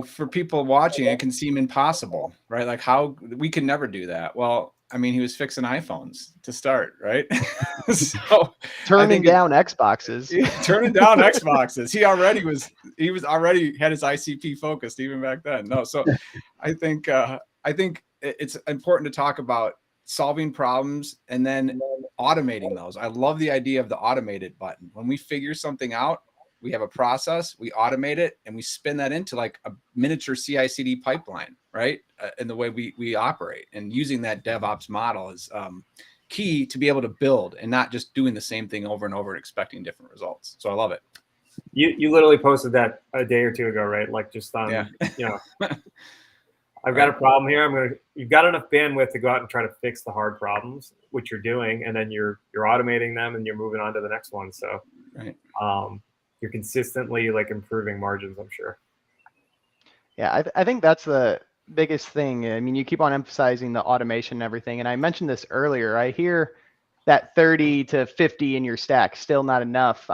for people watching, it can seem impossible, right? Like how we could never do that. Well, I mean, he was fixing iPhones to start, right? So turning down Xboxes. Turning down Xboxes. He was already had his ICP focused even back then. No, so I think it's important to talk about solving problems and then automating those. I love the idea of the automated button. When we figure something out, we have a process, we automate it, and we spin that into like a miniature CI/CD pipeline, right? In the way we operate, and using that DevOps model is key to be able to build and not just doing the same thing over and over and expecting different results. So I love it. You literally posted that a day or two ago, right? Like just on, I've got a problem here. You've got enough bandwidth to go out and try to fix the hard problems, which you're doing, and then you're automating them and you're moving on to the next one. So you're consistently like improving margins, I'm sure. Yeah, I think that's the biggest thing. I mean, you keep on emphasizing the automation and everything. And I mentioned this earlier. I hear that 30 to 50 in your stack, still not enough.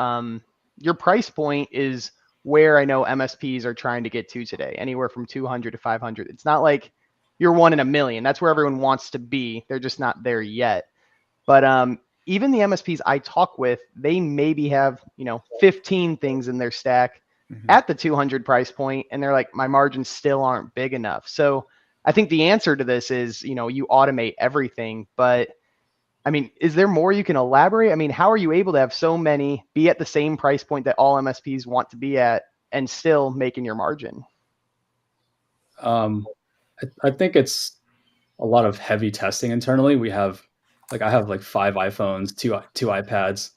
Your price point is where I know MSPs are trying to get to today, anywhere from 200 to 500. It's not like you're 1 in a million. That's where everyone wants to be. They're just not there yet. But even the MSPs I talk with, they maybe have, 15 things in their stack at the 200 price point. And they're like, my margins still aren't big enough. So I think the answer to this is, you automate everything. But I mean, is there more you can elaborate? I mean, how are you able to have so many be at the same price point that all MSPs want to be at and still making your margin? I think it's a lot of heavy testing internally. I have like 5 iPhones, two iPads,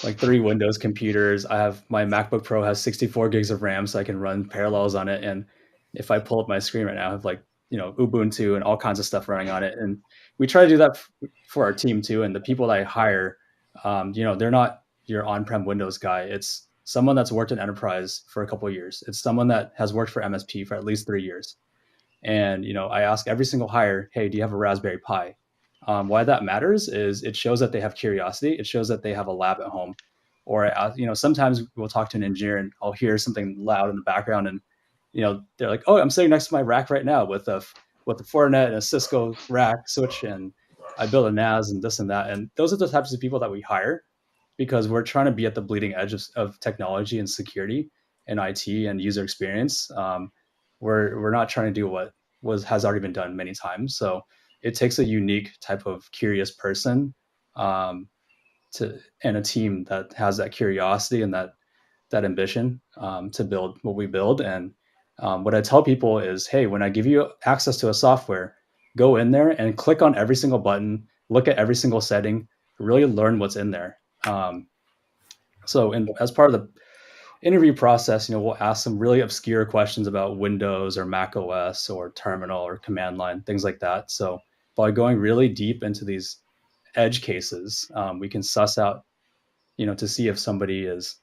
like 3 Windows computers. I have my MacBook Pro has 64 gigs of RAM, so I can run Parallels on it. And if I pull up my screen right now, I have like, Ubuntu and all kinds of stuff running on it. And we try to do that for our team too. And the people that I hire, they're not your on-prem Windows guy. It's someone that's worked in enterprise for a couple of years. It's someone that has worked for MSP for at least 3 years. And, I ask every single hire, hey, do you have a Raspberry Pi? Why that matters is it shows that they have curiosity. It shows that they have a lab at home. Or, sometimes we'll talk to an engineer and I'll hear something loud in the background and, they're like, oh, I'm sitting next to my rack right now with a Fortinet and a Cisco rack switch, and I build a NAS and this and that. And those are the types of people that we hire because we're trying to be at the bleeding edge of technology and security and IT and user experience. We're not trying to do what has already been done many times. So it takes a unique type of curious person and a team that has that curiosity and that ambition to build what we build. And what I tell people is, hey, when I give you access to a software, go in there and click on every single button, look at every single setting, really learn what's in there. As part of the interview process, we'll ask some really obscure questions about Windows or Mac OS or terminal or command line, things like that. So by going really deep into these edge cases, we can suss out, to see if somebody is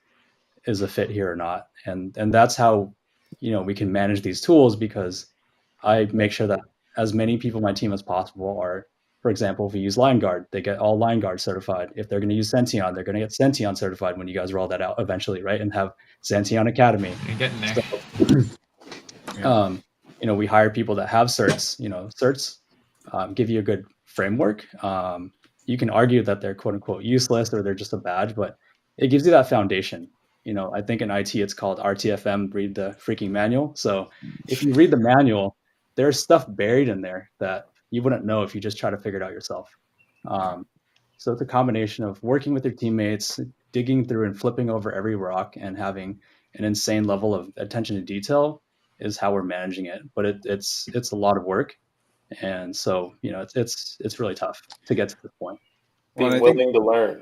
a fit here or not. And that's how, we can manage these tools, because I make sure that as many people on my team as possible are, for example, if we use LineGuard, they get all LineGuard certified. If they're going to use Sention, they're going to get Sention certified when you guys roll that out eventually, right? And have Sention Academy. You're getting there. We hire people that have certs. Certs give you a good framework. you can argue that they're quote unquote useless or they're just a badge, but it gives you that foundation. I think in IT it's called RTFM, read the freaking manual. So if you read the manual, there's stuff buried in there that you wouldn't know if you just try to figure it out yourself. So it's a combination of working with your teammates, digging through and flipping over every rock, and having an insane level of attention to detail is how we're managing it. But it's a lot of work, and so it's really tough to get to this point. Being willing to learn.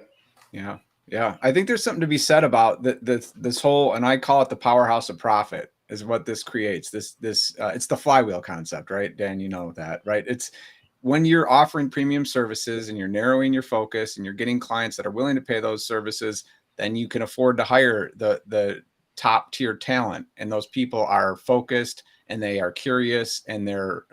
Yeah. Yeah. I think there's something to be said about this whole, and I call it the powerhouse of profit, is what this creates. It's the flywheel concept, right? Dan, you know that, right? It's when you're offering premium services and you're narrowing your focus and you're getting clients that are willing to pay those services, then you can afford to hire the top tier talent. And those people are focused and they are curious and they're,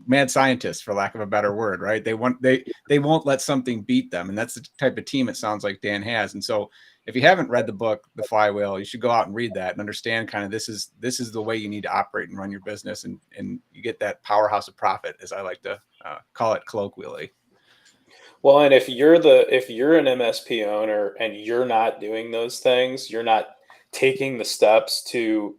mad scientists, for lack of a better word, right? They won't let something beat them. And that's the type of team it sounds like Dan has. And so if you haven't read the book, The Flywheel, you should go out and read that and understand kind of this is the way you need to operate and run your business. And you get that powerhouse of profit, as I like to call it colloquially. Well, and if you're an MSP owner and you're not doing those things, you're not taking the steps to,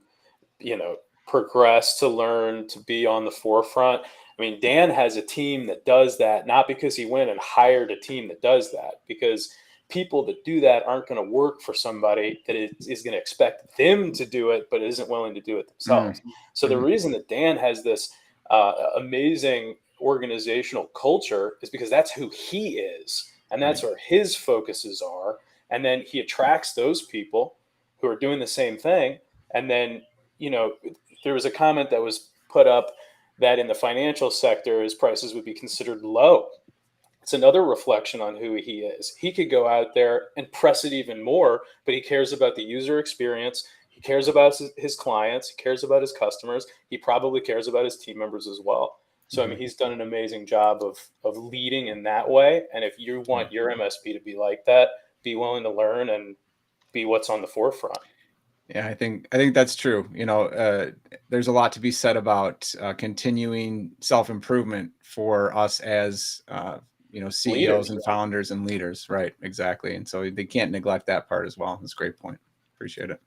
progress, to learn, to be on the forefront. I mean, Dan has a team that does that, not because he went and hired a team that does that, because people that do that aren't going to work for somebody that is going to expect them to do it, but isn't willing to do it themselves. So the reason that Dan has this amazing organizational culture is because that's who he is, and that's where his focuses are. And then he attracts those people who are doing the same thing. And then, there was a comment that was put up that in the financial sector, his prices would be considered low. It's another reflection on who he is. He could go out there and press it even more, but he cares about the user experience. He cares about his clients. He cares about his customers. He probably cares about his team members as well. So, I mean, he's done an amazing job of leading in that way. And if you want your MSP to be like that, be willing to learn and be what's on the forefront. Yeah, I think that's true. There's a lot to be said about continuing self-improvement for us as CEOs Leaders, and founders and leaders, right? Exactly. And so they can't neglect that part as well. That's a great point. Appreciate it.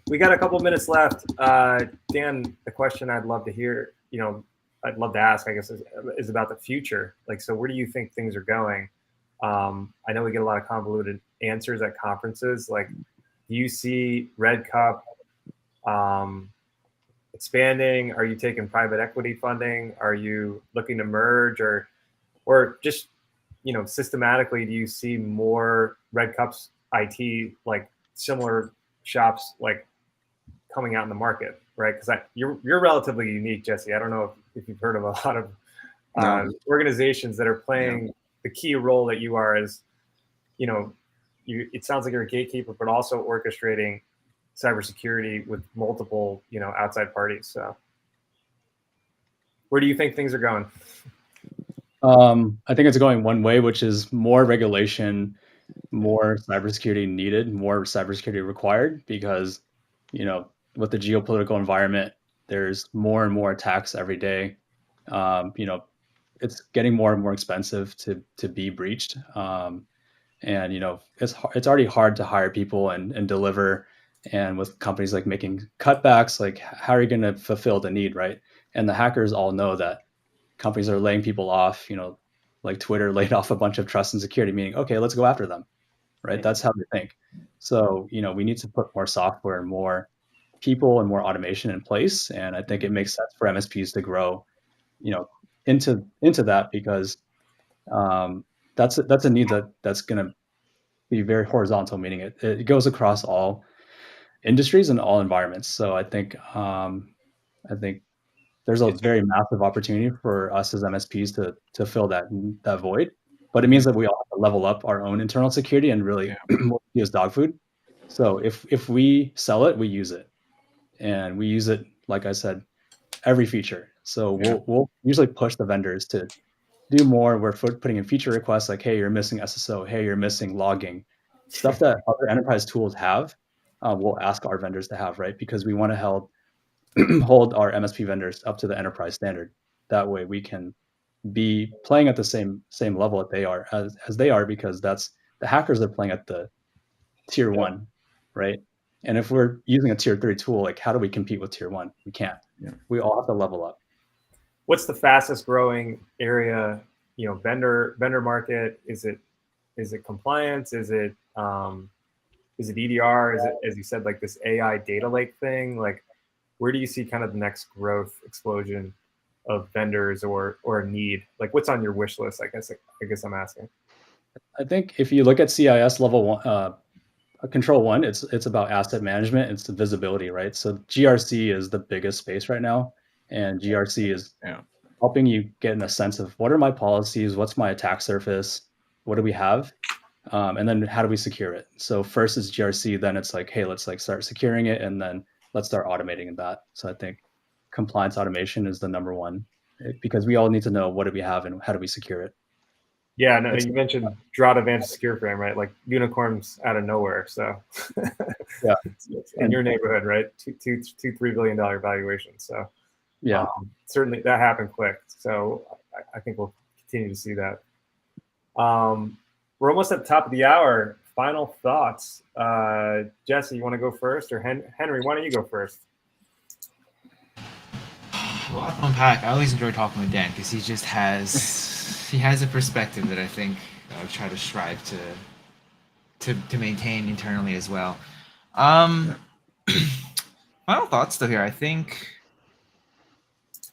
We got a couple minutes left. Dan, the question I'd love to hear, I'd love to ask, I guess, is about the future. Like, so where do you think things are going? I know we get a lot of convoluted answers at conferences. Like, do you see Red Cup expanding? Are you taking private equity funding? Are you looking to merge or just, systematically, do you see more Red Cups IT, like similar shops, like coming out in the market, right? Because you're relatively unique, Jesse. I don't know if you've heard of a lot of organizations that are playing the key role that you are as, it sounds like you're a gatekeeper, but also orchestrating cybersecurity with multiple, outside parties. So where do you think things are going? I think it's going one way, which is more regulation, more cybersecurity needed, more cybersecurity required, because, with the geopolitical environment, there's more and more attacks every day. It's getting more and more expensive to be breached. And it's already hard to hire people and deliver, and with companies like making cutbacks, like how are you going to fulfill the need, right? And the hackers all know that companies are laying people off, like Twitter laid off a bunch of trust and security, meaning, okay, let's go after them, right? That's how they think. So we need to put more software and more people and more automation in place, and I think it makes sense for MSPs to grow into that, because that's a need that's going to be very horizontal, meaning it goes across all industries and all environments. So I think there's a very massive opportunity for us as MSPs to fill that void, but it means that we all have to level up our own internal security and really use dog food. So if we sell it, we use it, and we use it, like I said, every feature. So we'll usually push the vendors to do more. We're putting in feature requests like, hey, you're missing SSO. Hey, you're missing logging. Stuff that other enterprise tools have, we'll ask our vendors to have, right? Because we want to hold our MSP vendors up to the enterprise standard. That way we can be playing at the same level that they are as they are, because that's the hackers are playing at the tier 1, right? And if we're using a tier 3 tool, like how do we compete with tier 1? We can't. We all have to level up. What's the fastest growing area, vendor market? Is it compliance? Is it EDR? Is it, as you said, like this AI data lake thing? Like, where do you see kind of the next growth explosion of vendors or a need? Like, what's on your wish list? I guess I'm asking. I think if you look at CIS level 1, control 1, it's about asset management. It's the visibility, right? So GRC is the biggest space right now, and GRC is helping you get in a sense of what are my policies, what's my attack surface, what do we have, and then how do we secure it. So first is GRC, then it's like, hey, let's like start securing it, and then let's start automating that. So I think compliance automation is the number one, because we all need to know what do we have and how do we secure it. Yeah, no, you mentioned Drata Vantage Secure Frame, right? Like unicorns out of nowhere. So yeah, it's in your neighborhood, right? $2-3 billion valuation. So yeah, certainly that happened quick. So I think we'll continue to see that. We're almost at the top of the hour. Final thoughts. Jesse, you want to go first, or Henry? Why don't you go first? Well, I'll unpack. I always enjoy talking with Dan because he just has a perspective that I think I would try to strive to maintain internally as well. Final thoughts though here. I think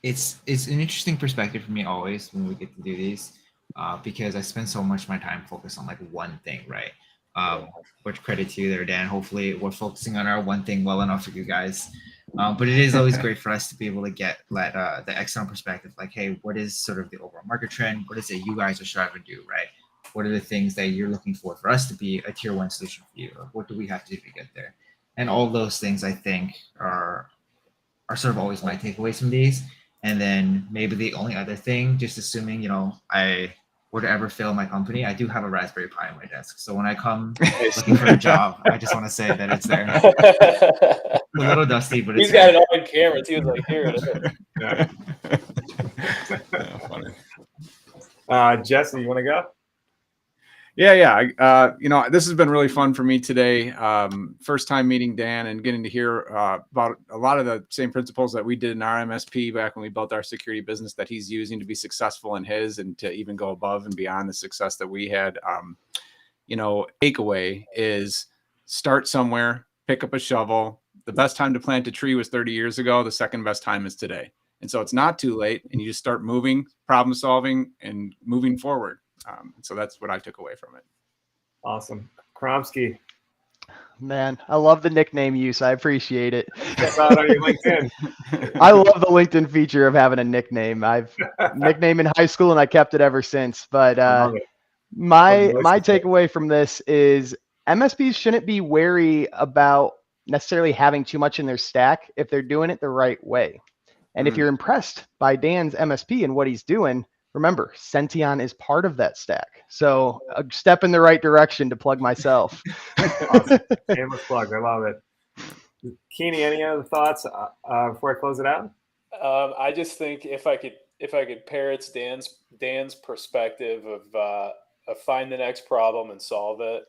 it's an interesting perspective for me always when we get to do these, because I spend so much of my time focused on like one thing, right? Which credit to you there, Dan. Hopefully we're focusing on our one thing well enough for you guys. But it is always great for us to be able to get the external perspective, like, hey, what is sort of the overall market trend? What is it you guys are striving to do, right? What are the things that you're looking for us to be a tier 1 solution for you? Or what do we have to do to get there? And all those things, I think, are sort of always my takeaways from these. And then maybe the only other thing, just assuming, I were to ever fail my company, I do have a Raspberry Pi on my desk. So when I come looking for a job, I just want to say that it's there. A little dusty, but he's got it all on camera. He was like, here it is. Funny. Jesse, you want to go? Yeah. This has been really fun for me today. First time meeting Dan and getting to hear about a lot of the same principles that we did in our MSP back when we built our security business that he's using to be successful in his, and to even go above and beyond the success that we had. Takeaway is start somewhere, pick up a shovel. The best time to plant a tree was 30 years ago. The second best time is today. And so it's not too late, and you just start moving, problem solving, and moving forward. So that's what I took away from it. Awesome. Kromsky. Man, I love the nickname use. I appreciate it. I saw it on your LinkedIn. I love the LinkedIn feature of having a nickname. I've nickname in high school and I kept it ever since. But my takeaway from this is MSPs shouldn't be wary about necessarily having too much in their stack if they're doing it the right way. And if you're impressed by Dan's MSP and what he's doing, remember, Sention is part of that stack. So a step in the right direction to plug myself. Awesome. Shameless plug. I love it. Keeney, any other thoughts before I close it out? I just think if I could parrot Dan's perspective of find the next problem and solve it.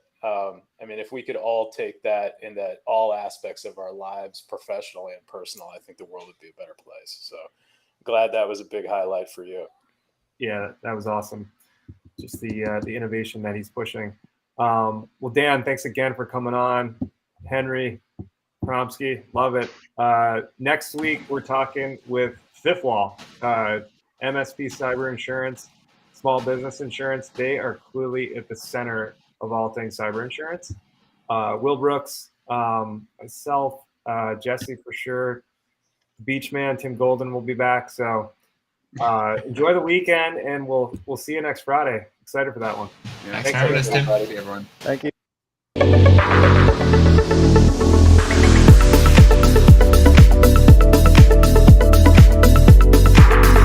If we could all take that into all aspects of our lives, professionally and personal, I think the world would be a better place. So glad that was a big highlight for you. Yeah, that was awesome. Just the innovation that he's pushing. Well, Dan, thanks again for coming on. Henry, Kromsky, love it. Next week, we're talking with Fifth Wall, MSP cyber insurance, small business insurance. They are clearly at the center of all things cyber insurance. Will Brooks, myself, Jesse for sure, Beachman, Tim Golden will be back. So enjoy the weekend, and we'll see you next Friday. Excited for that one. Yeah, thanks for having us, Tim. Everyone. Thank you.